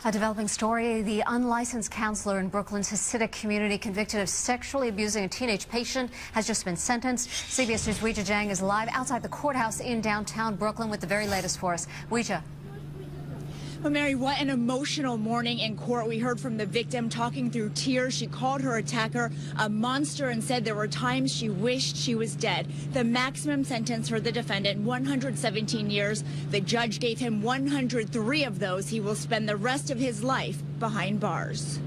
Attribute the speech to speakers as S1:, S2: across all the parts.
S1: A developing story, the unlicensed counselor in Brooklyn's Hasidic community convicted of sexually abusing a teenage patient has just been sentenced. CBS News' Weijia Zhang is live outside the courthouse in downtown Brooklyn with the very latest for us. Weijia.
S2: Well, Mary, what an emotional morning in court. We heard from the victim talking through tears. She called her attacker a monster and said there were times she wished she was dead. The maximum sentence for the defendant, 117 years. The judge gave him 103 of those. He will spend the rest of his life behind bars.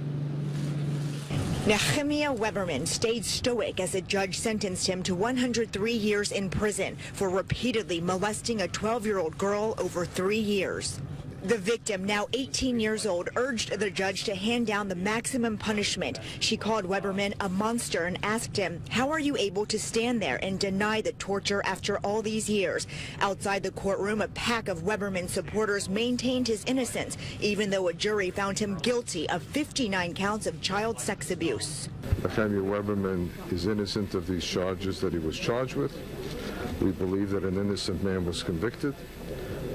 S3: Nechemya Weberman stayed stoic as a judge sentenced him to 103 years in prison for repeatedly molesting a 12-year-old girl over 3 years. The victim, now 18 years old, urged the judge to hand down the maximum punishment. She called Weberman a monster and asked him, "How are you able to stand there and deny the torture after all these years?" Outside the courtroom, a pack of Weberman supporters maintained his innocence, even though a jury found him guilty of 59 counts of child sex abuse.
S4: Nechemya Weberman is innocent of these charges that he was charged with. We believe that an innocent man was convicted.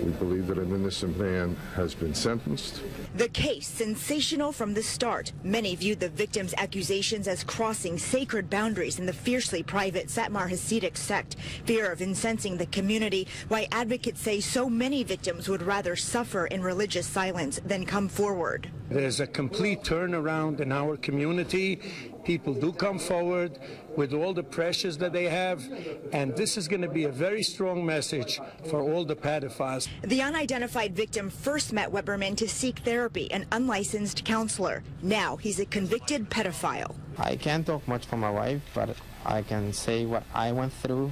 S4: We believe that an innocent man has been sentenced.
S3: The case, sensational from the start. Many viewed the victim's accusations as crossing sacred boundaries in the fiercely private Satmar Hasidic sect. Fear of incensing the community, why advocates say so many victims would rather suffer in religious silence than come forward.
S5: There's a complete turnaround in our community. People do come forward with all the pressures that they have, and this is going to be a very strong message for all the pedophiles.
S3: The unidentified victim first met Weberman to seek therapy, an unlicensed counselor. Now he's a convicted pedophile.
S6: I can't talk much for my wife, but I can say what I went through.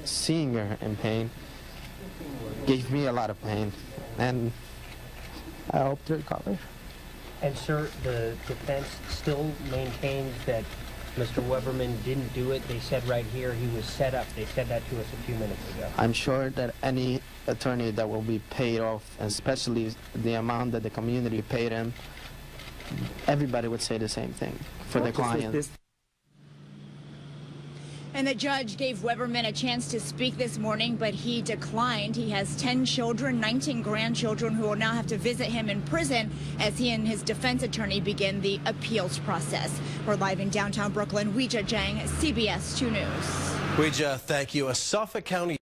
S6: Seeing her in pain gave me a lot of pain, and I hope to recover.
S7: And, sir, the defense still maintains that Mr. Weberman didn't do it. They said right here he was set up. They said that to us a few minutes ago.
S6: I'm sure that any attorney that will be paid off, especially the amount that the community paid him, everybody would say the same thing for the client.
S2: And the judge gave Weberman a chance to speak this morning, but he declined. He has 10 children, 19 grandchildren who will now have to visit him in prison as he and his defense attorney begin the appeals process. We're live in downtown Brooklyn. Weijia Zhang, CBS 2 News.
S8: Weijia, thank you. A Suffolk County